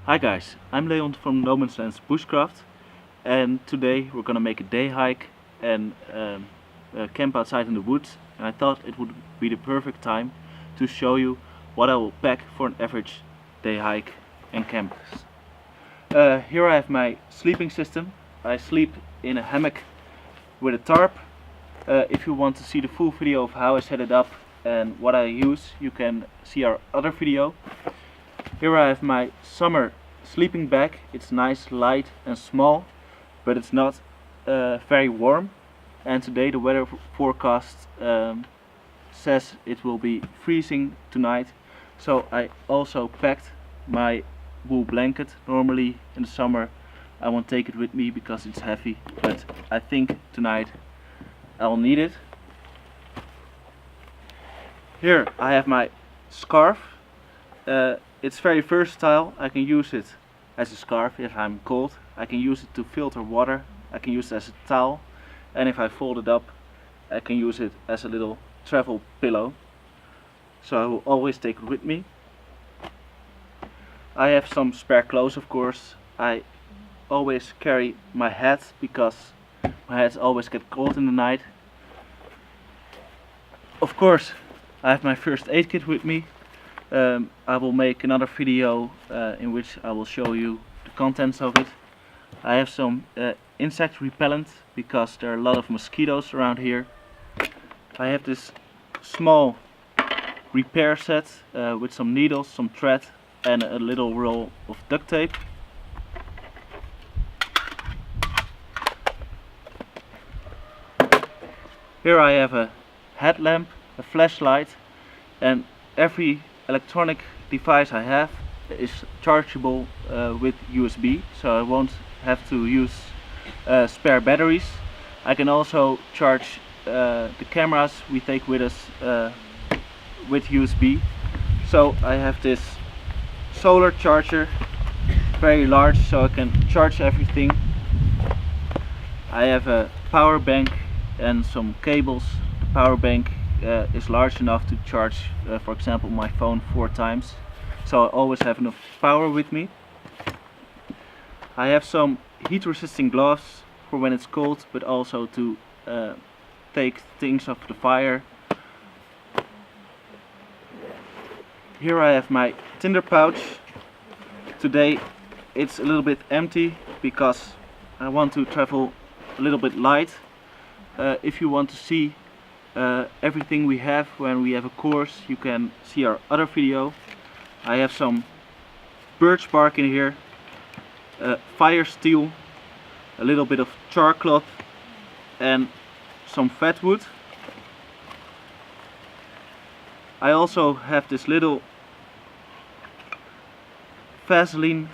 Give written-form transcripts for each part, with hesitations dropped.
Hi guys, I'm Leon from No Man's Land's Bushcraft, and today we're gonna make a day hike and camp outside in the woods. And I thought it would be the perfect time to show you what I will pack for an average day hike and camp. Here I have my sleeping system. I sleep in a hammock with a tarp. If you want to see the full video of how I set it up and what I use, you can see our other video. Here I have my summer sleeping bag. It's nice, light and small, but it's not very warm. And today the weather forecast says it will be freezing tonight. So I also packed my wool blanket. Normally in the summer I won't take it with me because it's heavy, but I think tonight I'll need it. Here I have my scarf. It's very versatile. I can use it as a scarf if I'm cold. I can use it to filter water. I can use it as a towel. And if I fold it up, I can use it as a little travel pillow. So I will always take it with me. I have some spare clothes, of course. I always carry my hat because my hats always get cold in the night. Of course, I have my first aid kit with me. I will make another video in which I will show you the contents of it. I have some insect repellent because there are a lot of mosquitoes around here. I have this small repair set with some needles, some thread and a little roll of duct tape. Here I have a headlamp, a flashlight, and every electronic device I have is chargeable with USB, so I won't have to use spare batteries. I can also charge the cameras we take with us with USB. So I have this solar charger, very large, so I can charge everything. I have a power bank and some cables. The power bank is large enough to charge, for example, my phone 4 times. So I always have enough power with me. I have some heat resisting gloves for when it's cold, but also to take things off the fire. Here I have my tinder pouch. Today it's a little bit empty because I want to travel a little bit light. If you want to see everything we have when we have a course, you can see our other video. I have some birch bark in here, fire steel, a little bit of char cloth and some fat wood. I also have this little Vaseline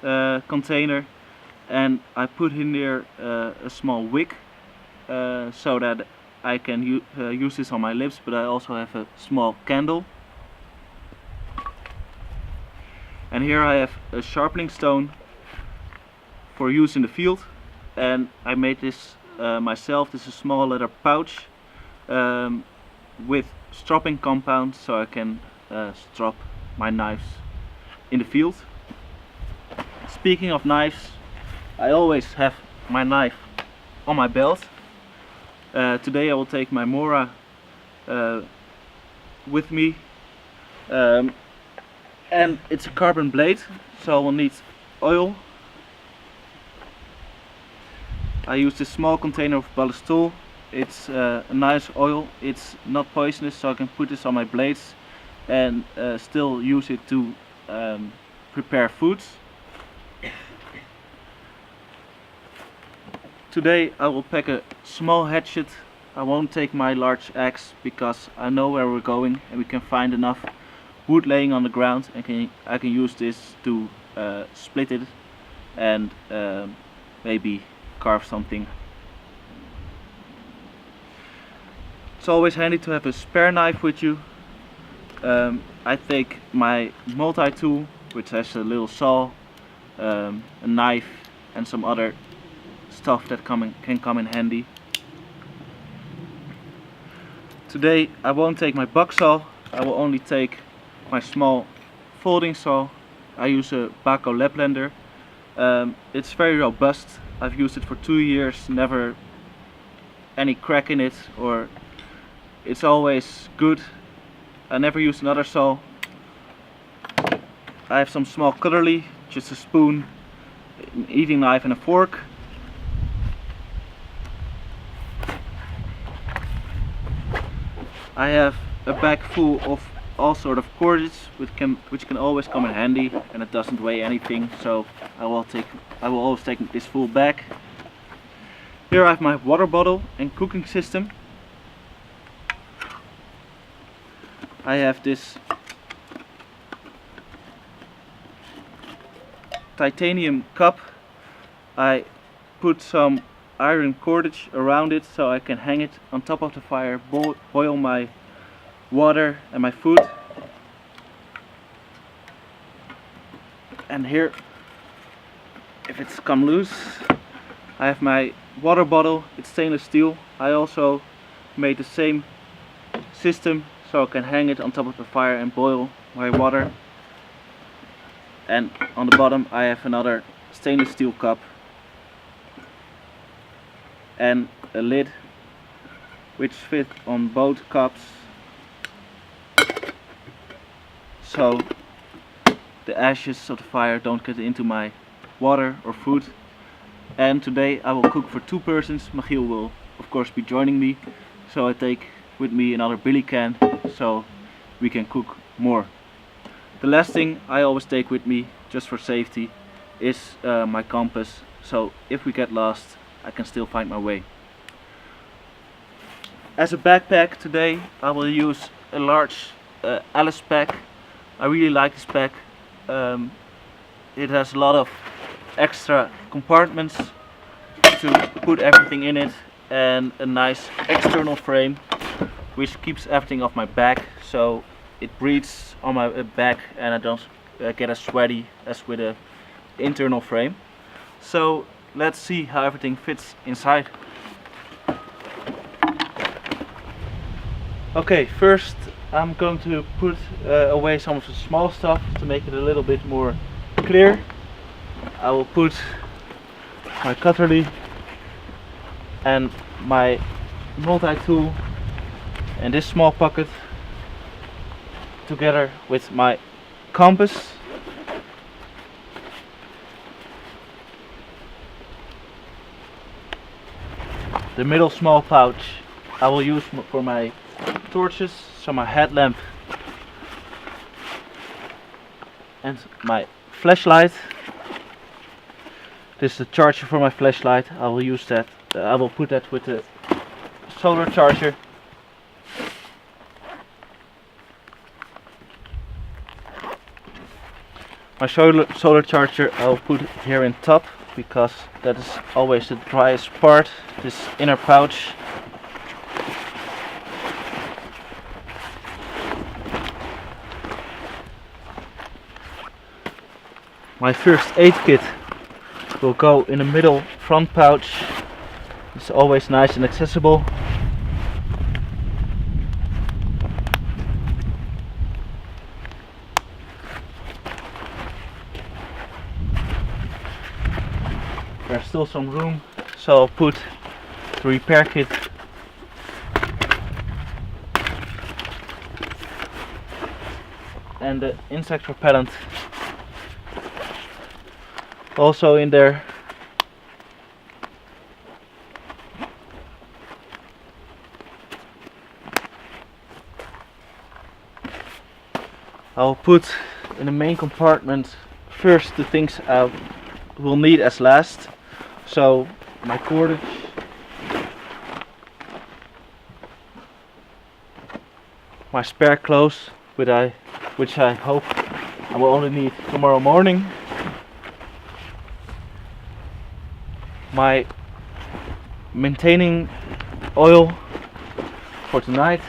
container, and I put in there a small wick so that I can use this on my lips, but I also have a small candle. And here I have a sharpening stone for use in the field, and I made this myself. This is a small leather pouch with stropping compound, so I can strop my knives in the field. Speaking of knives, I always have my knife on my belt. Today I will take my Mora with me, and it's a carbon blade, so I will need oil. I use this small container of ballistol. It's a nice oil, it's not poisonous, so I can put this on my blades and still use it to prepare foods. Today I will pack a small hatchet. I won't take my large axe because I know where we're going and we can find enough wood laying on the ground, and I can use this to split it and maybe carve something. It's always handy to have a spare knife with you. I take my multi-tool, which has a little saw, a knife and some other stuff that can come in handy. Today I won't take my buck saw, I will only take my small folding saw I use a Baco lap blender. It's very robust. I've used it for 2 years, never any crack in it, or it's always good. I never used another saw. I have some small cutlery, just a spoon, an eating knife and a fork. I have a bag full of all sort of cordage which can always come in handy, and it doesn't weigh anything, so I will always take this full bag. Here I have my water bottle and cooking system. I have this titanium cup. I put some iron cordage around it so I can hang it on top of the fire, boil my water and my food. And here, if it's come loose, I have my water bottle. It's stainless steel. I also made the same system so I can hang it on top of the fire and boil my water. And on the bottom I have another stainless steel cup and a lid which fit on both cups, so the ashes of the fire don't get into my water or food. And today I will cook for 2 persons. Michiel will of course be joining me, so I take with me another billy can so we can cook more. The last thing I always take with me, just for safety, is my compass, so if we get lost I can still find my way. As a backpack today I will use a large Alice pack. I really like this pack. It has a lot of extra compartments to put everything in it, and a nice external frame which keeps everything off my back, so it breathes on my back and I don't get as sweaty as with a internal frame. So let's see how everything fits inside. Okay, first I'm going to put away some of the small stuff to make it a little bit more clear. I will put my cutlery and my multi-tool in this small pocket together with my compass. The middle small pouch I will use for my torches, so my headlamp and my flashlight. This is the charger for my flashlight. I will use that. I will put that with the solar charger. My solar charger I will put here in top, because that is always the driest part, this inner pouch. My first aid kit will go in the middle front pouch. It's always nice and accessible. There's still some room, so I'll put the repair kit and the insect repellent also in there. I'll put in the main compartment first the things I will need as last. So my cordage, my spare clothes, which I hope I will only need tomorrow morning, my maintaining oil for tonight,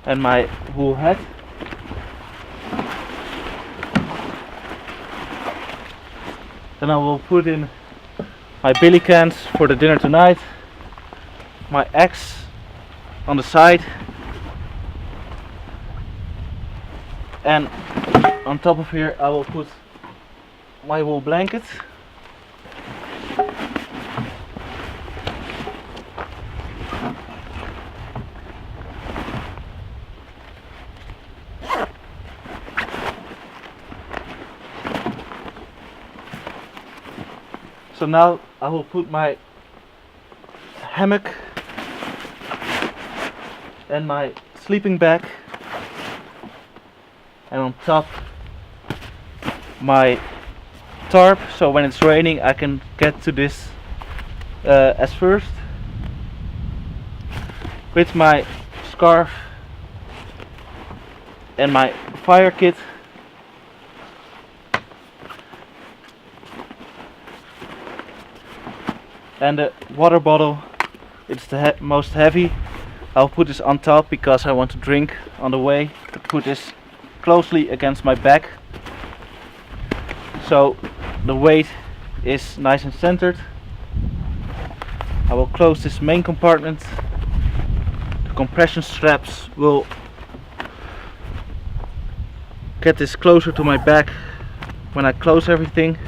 and my wool hat. Then I will put in my billy cans for the dinner tonight, my axe on the side, And on top of here I will put my wool blanket. So now I will put my hammock and my sleeping bag, and on top my tarp, so when it's raining I can get to this as first, with my scarf and my fire kit. And the water bottle, it's the most heavy. I'll put this on top because I want to drink on the way. To put this closely against my back, so the weight is nice and centered. I will close this main compartment. The compression straps will get this closer to my back when I close everything.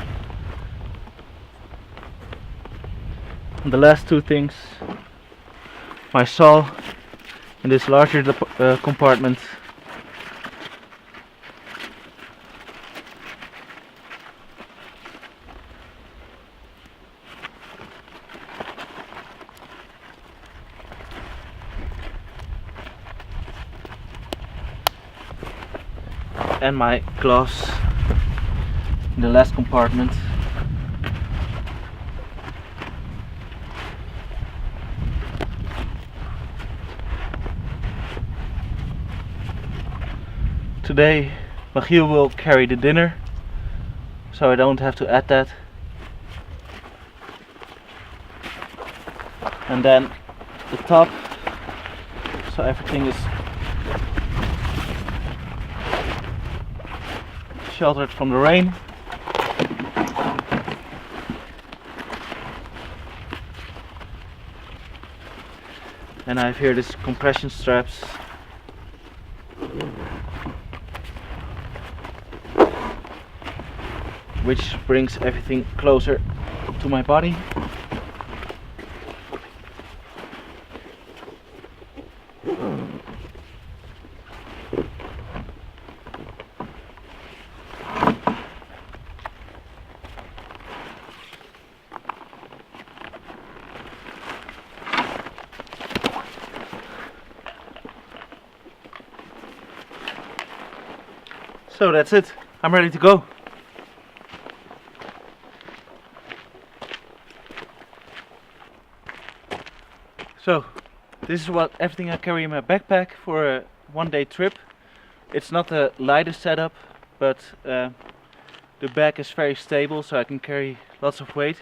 And the last two things, my saw in this larger compartment, and my gloves in the last compartment. Today Michiel will carry the dinner, so I don't have to add that. And then the top, so everything is sheltered from the rain. And I have here this compression straps. Which brings everything closer to my body. So that's it. I'm ready to go. So this is what everything I carry in my backpack for a one-day trip. It's not the lightest setup, but the bag is very stable, so I can carry lots of weight.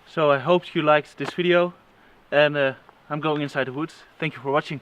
So I hope you liked this video, and I'm going inside the woods. Thank you for watching.